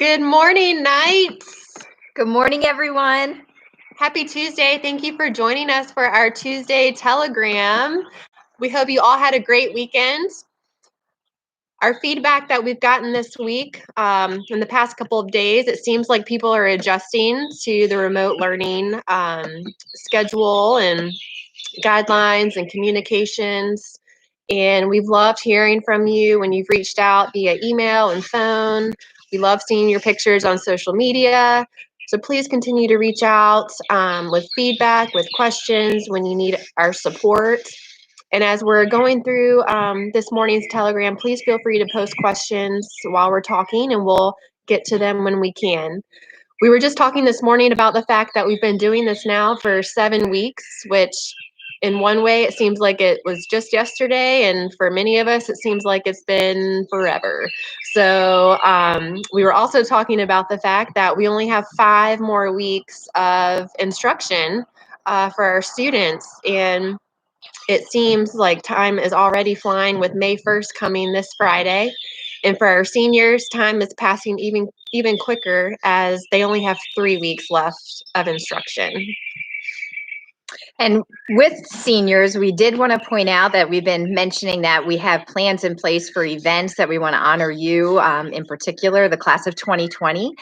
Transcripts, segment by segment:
Good morning, Knights. Good morning, everyone. Happy Tuesday. Thank you for joining us for our Tuesday Telegram. We hope you all had a great weekend. Our feedback that we've gotten this week, in the past couple of days, it seems like people are adjusting to the remote learning schedule and guidelines and communications. And we've loved hearing from you when you've reached out via email and phone. We love seeing your pictures on social media. So please continue to reach out with feedback, with questions when you need our support. And as we're going through this morning's Telegram, please feel free to post questions while we're talking, and we'll get to them when we can. We were just talking this morning about the fact that we've been doing this now for 7 weeks, which in one way it seems like it was just yesterday, and for many of us it seems like it's been forever. So we were also talking about the fact that we only have 5 more weeks of instruction for our students, and it seems like time is already flying with May 1st coming this Friday. And for our seniors, time is passing even quicker as they only have 3 weeks left of instruction. And with seniors, we did want to point out that we've been mentioning that we have plans in place for events that we want to honor you, in particular, the class of 2020.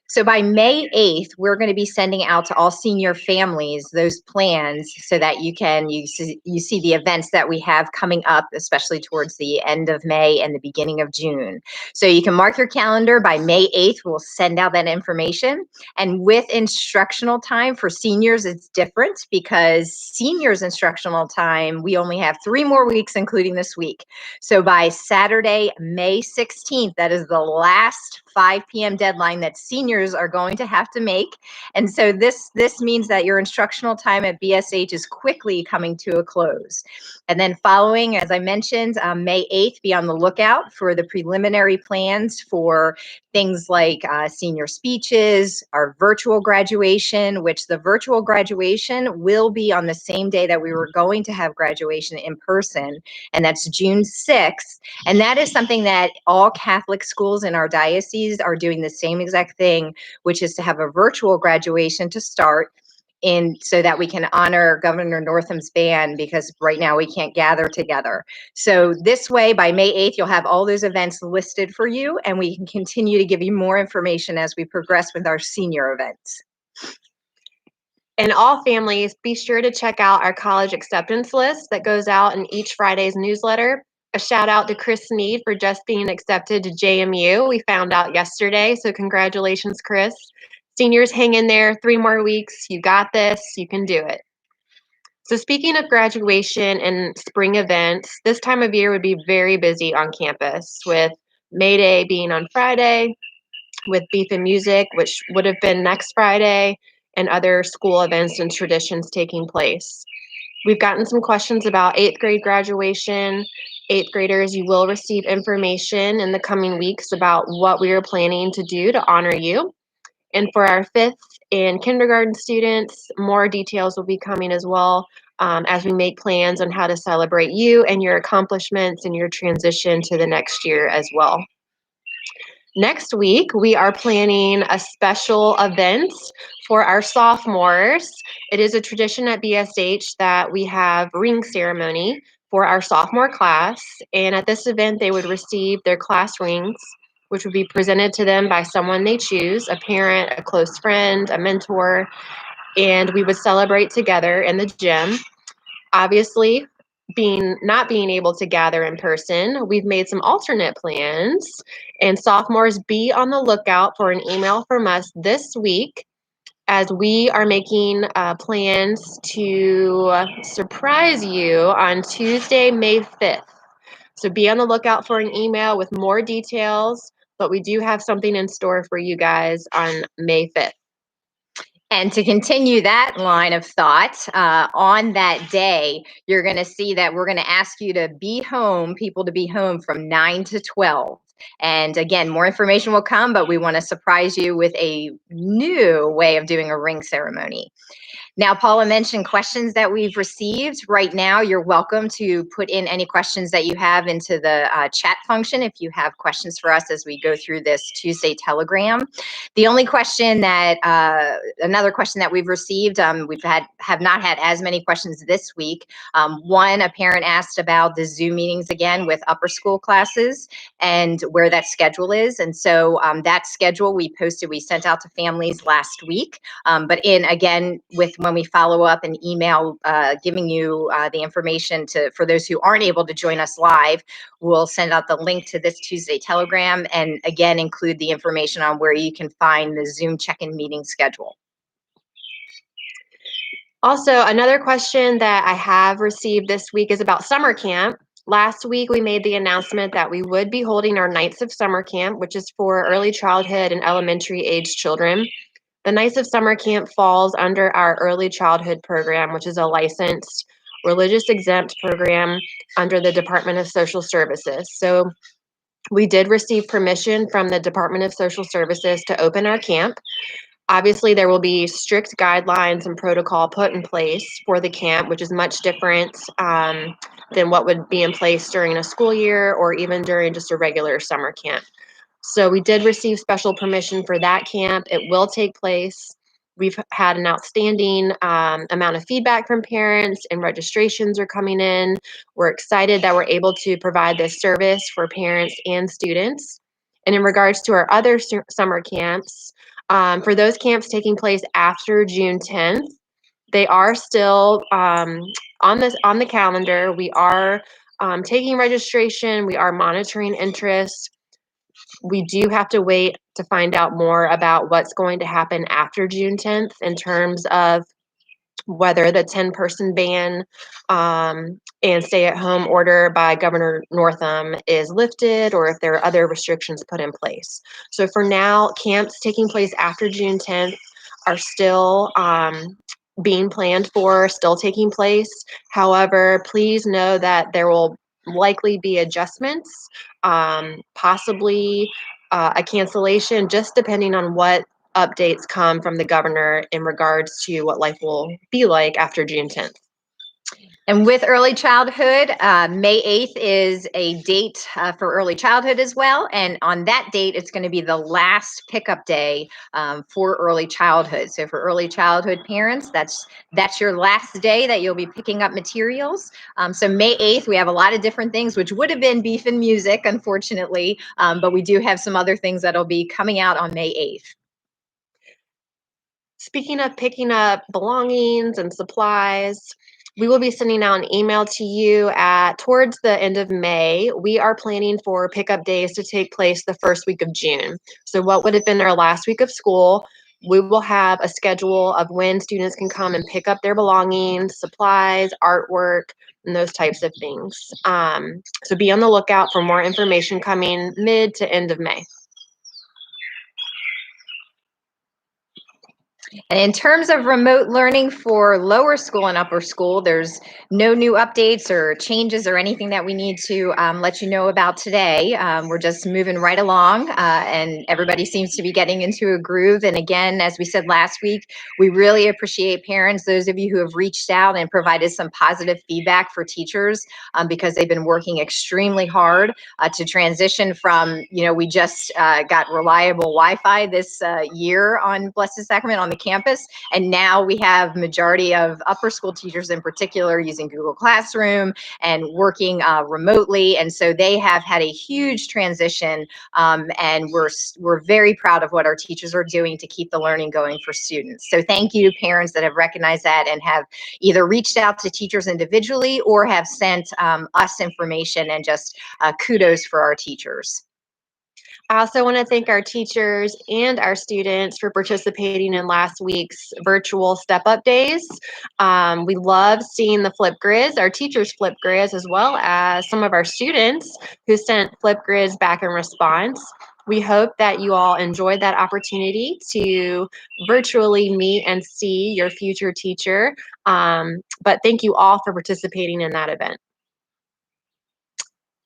So by May 8th, we're going to be sending out to all senior families those plans so that you see the events that we have coming up, especially towards the end of May and the beginning of June. So you can mark your calendar. By May 8th, we'll send out that information. And with instructional time for seniors, it's different because seniors instructional time, we only have 3 more weeks, including this week. So by Saturday, May 16th, that is the last 5 p.m. deadline that seniors are going to have to make. And so this means that your instructional time at BSH is quickly coming to a close. And then following, as I mentioned, May 8th, be on the lookout for the preliminary plans for things like senior speeches, our virtual graduation, which the virtual graduation will be on the same day that we were going to have graduation in person, and that's June 6th. And that is something that all Catholic schools in our diocese are doing the same exact thing, which is to have a virtual graduation to start, so that we can honor Governor Northam's ban, because right now we can't gather together. So this way, by May 8th, you'll have all those events listed for you, and we can continue to give you more information as we progress with our senior events. And all families, be sure to check out our college acceptance list that goes out in each Friday's newsletter. A shout out to Chris Sneed for just being accepted to JMU. We found out yesterday, so congratulations, Chris. Seniors, hang in there, 3 more weeks. You got this. You can do it. So speaking of graduation and spring events, this time of year would be very busy on campus, with May Day being on Friday, with Beef and Music, which would have been next Friday, and other school events and traditions taking place. We've gotten some questions about 8th grade graduation. 8th graders, you will receive information in the coming weeks about what we are planning to do to honor you. And for our 5th and kindergarten students, more details will be coming as well, as we make plans on how to celebrate you and your accomplishments and your transition to the next year as well. Next week, we are planning a special event for our sophomores. It is a tradition at BSH that we have ring ceremony for our sophomore class. And at this event, they would receive their class rings, which would be presented to them by someone they choose, a parent, a close friend, a mentor, and we would celebrate together in the gym. Obviously, not being able to gather in person, we've made some alternate plans, and sophomores, be on the lookout for an email from us this week, as we are making plans to surprise you on Tuesday, May 5th. So be on the lookout for an email with more details, but we do have something in store for you guys on May 5th. And to continue that line of thought, on that day, you're going to see that we're going to ask you to be home, people to be home from 9 to 12. And again, more information will come, but we want to surprise you with a new way of doing a ring ceremony. Now, Paula mentioned questions that we've received. Right now, you're welcome to put in any questions that you have into the chat function if you have questions for us as we go through this Tuesday telegram. The only question that, another question that we've received, have not had as many questions this week. One, a parent asked about the Zoom meetings again with upper school classes and where that schedule is. And so that schedule we sent out to families last week. But again, when we follow up an email giving you the information for those who aren't able to join us live, we'll send out the link to this Tuesday telegram and again include the information on where you can find the Zoom check-in meeting schedule. Also, another question that I have received this week is about summer camp. Last week, we made the announcement that we would be holding our Nights of Summer Camp, which is for early childhood and elementary age children. The Nights of Summer Camp falls under our early childhood program, which is a licensed religious exempt program under the Department of Social Services. So we did receive permission from the Department of Social Services to open our camp. Obviously, there will be strict guidelines and protocol put in place for the camp, which is much different than what would be in place during a school year or even during just a regular summer camp. So we did receive special permission for that camp. It will take place. We've had an outstanding amount of feedback from parents, and registrations are coming in. We're excited that we're able to provide this service for parents and students. And in regards to our other summer camps, for those camps taking place after June 10th, they are still on the calendar. We are taking registration. We are monitoring interest. We do have to wait to find out more about what's going to happen after June 10th in terms of whether the 10-person ban and stay-at-home order by Governor Northam is lifted or if there are other restrictions put in place. So for now, camps taking place after June 10th are still being planned for, still taking place. However, please know that there will likely be adjustments, possibly a cancellation, just depending on what updates come from the governor in regards to what life will be like after June 10th. And with early childhood, May 8th is a date for early childhood as well. And on that date, it's going to be the last pickup day for early childhood. So for early childhood parents, that's your last day that you'll be picking up materials. So May 8th, we have a lot of different things, which would have been beef and music, unfortunately. But we do have some other things that'll be coming out on May 8th. Speaking of picking up belongings and supplies, we will be sending out an email to you towards the end of May. We are planning for pickup days to take place the first week of June. So what would have been our last week of school, we will have a schedule of when students can come and pick up their belongings, supplies, artwork, and those types of things. So be on the lookout for more information coming mid to end of May. And in terms of remote learning for lower school and upper school, there's no new updates or changes or anything that we need to let you know about today. We're just moving right along and everybody seems to be getting into a groove. And again, as we said last week, we really appreciate parents, those of you who have reached out and provided some positive feedback for teachers because they've been working extremely hard to transition from, we just got reliable Wi-Fi this year on Blessed Sacrament on the campus, and now we have majority of upper school teachers in particular using Google Classroom and working remotely, and so they have had a huge transition, and we're very proud of what our teachers are doing to keep the learning going for students. So thank you to parents that have recognized that and have either reached out to teachers individually or have sent us information, and just kudos for our teachers. I also want to thank our teachers and our students for participating in last week's virtual step-up days. We love seeing the Flipgrids, our teachers' Flipgrids, as well as some of our students who sent Flipgrids back in response. We hope that you all enjoyed that opportunity to virtually meet and see your future teacher. But thank you all for participating in that event.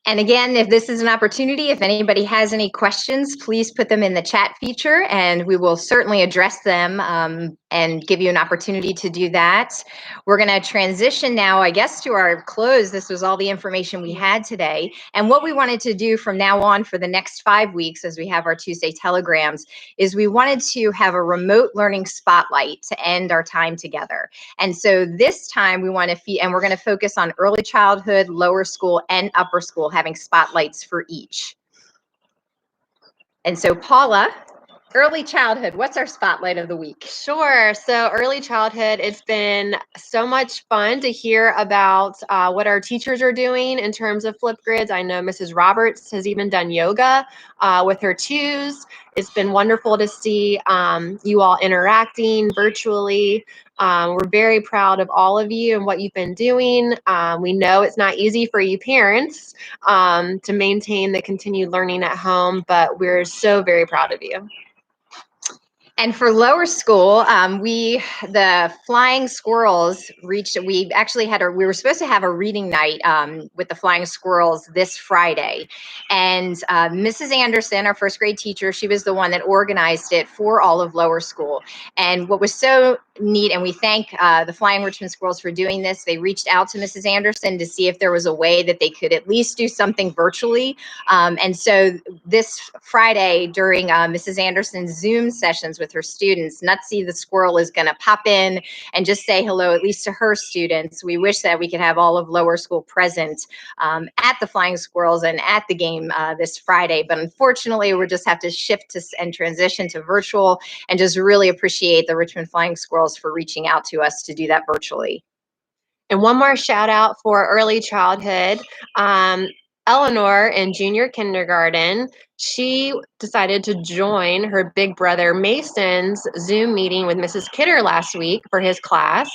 And again, if this is an opportunity, if anybody has any questions, please put them in the chat feature and we will certainly address them and give you an opportunity to do that. We're going to transition now, I guess, to our close. This was all the information we had today. And what we wanted to do from now on for the next 5 weeks, as we have our Tuesday telegrams, is we wanted to have a remote learning spotlight to end our time together. And so this time we want to and we're going to focus on early childhood, lower school, and upper school, having spotlights for each. And so Paula, early childhood, what's our spotlight of the week? Sure. So early childhood, it's been so much fun to hear about what our teachers are doing in terms of Flipgrids. I know Mrs. Roberts has even done yoga with her twos. It's been wonderful to see you all interacting virtually. We're very proud of all of you and what you've been doing. We know it's not easy for you parents to maintain the continued learning at home, but we're so very proud of you. And for lower school, the Flying Squirrels reached, we actually had we were supposed to have a reading night with the Flying Squirrels this Friday. And Mrs. Anderson, our first grade teacher, she was the one that organized it for all of lower school. And what was so neat, and we thank the Flying Richmond Squirrels for doing this, they reached out to Mrs. Anderson to see if there was a way that they could at least do something virtually. And so this Friday during Mrs. Anderson's Zoom sessions with her students, Nutsy the squirrel is going to pop in and just say hello, at least to her students. We wish that we could have all of lower school present at the Flying Squirrels and at the game this Friday, but unfortunately we'll just have to shift and transition to virtual, and just really appreciate the Richmond Flying Squirrels for reaching out to us to do that virtually. And one more shout out for early childhood. Eleanor in junior kindergarten, she decided to join her big brother Mason's Zoom meeting with Mrs. Kidder last week for his class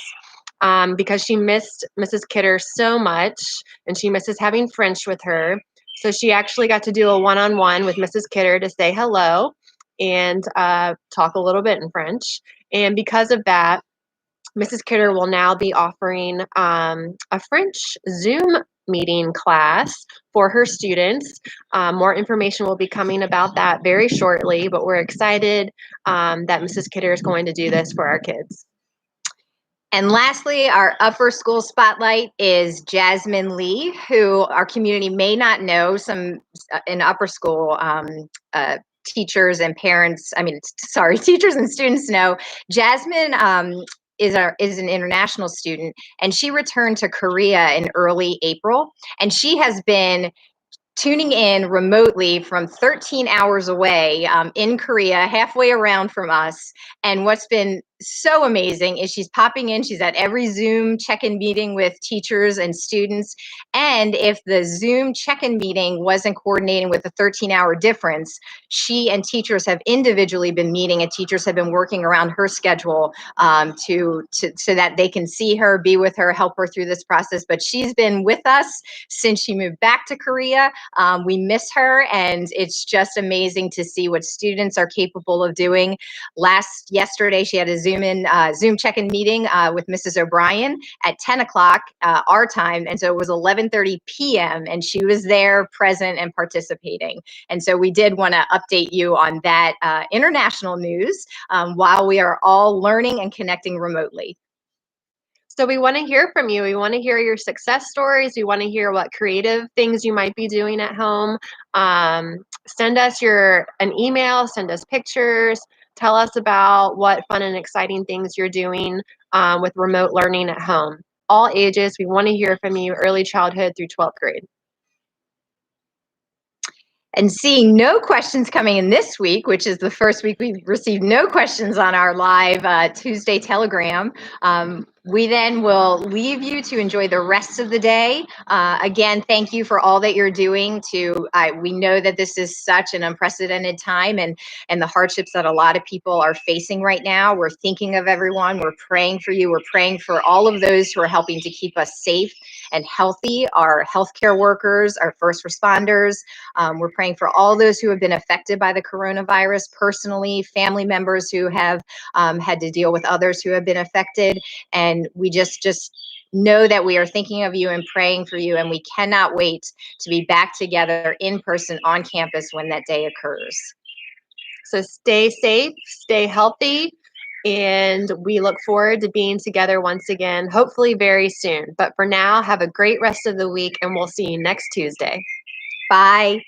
because she missed Mrs. Kidder so much and she misses having French with her. So she actually got to do a one-on-one with Mrs. Kidder to say hello and talk a little bit in French. And because of that, Mrs. Kidder will now be offering a French Zoom meeting class for her students. More information will be coming about that very shortly, but we're excited that Mrs. Kidder is going to do this for our kids. And lastly, our upper school spotlight is Jasmine Lee, who our community may not know. Some in upper school teachers and parents, teachers and students know. Jasmine is an international student, and she returned to Korea in early April, and she has been tuning in remotely from 13 hours away in Korea, halfway around from us. And what's been so amazing is she's popping in. She's at every Zoom check-in meeting with teachers and students. And if the Zoom check-in meeting wasn't coordinating with the 13-hour difference, she and teachers have individually been meeting, and teachers have been working around her schedule so that they can see her, be with her, help her through this process. But she's been with us since she moved back to Korea. We miss her, and it's just amazing to see what students are capable of doing. Yesterday, she had a Zoom check-in meeting with Mrs. O'Brien at 10 o'clock our time, and so it was 11:30 p.m. and she was there, present and participating. And so we did want to update you on that international news while we are all learning and connecting remotely. So we want to hear from you. We want to hear your success stories. We want to hear what creative things you might be doing at home. Send us an email, send us pictures, tell us about what fun and exciting things you're doing with remote learning at home. All ages, we want to hear from you, early childhood through 12th grade. And seeing no questions coming in this week, which is the first week we've received no questions on our live Tuesday telegram, we then will leave you to enjoy the rest of the day. Again, thank you for all that you're doing. We know that this is such an unprecedented time, and the hardships that a lot of people are facing right now. We're thinking of everyone. We're praying for you. We're praying for all of those who are helping to keep us safe and healthy, our healthcare workers, our first responders. We're praying for all those who have been affected by the coronavirus personally, family members who have had to deal with others who have been affected. And we just know that we are thinking of you and praying for you, and we cannot wait to be back together in person on campus when that day occurs. So stay safe, stay healthy, and we look forward to being together once again, hopefully very soon. But for now, have a great rest of the week, and we'll see you next Tuesday. Bye.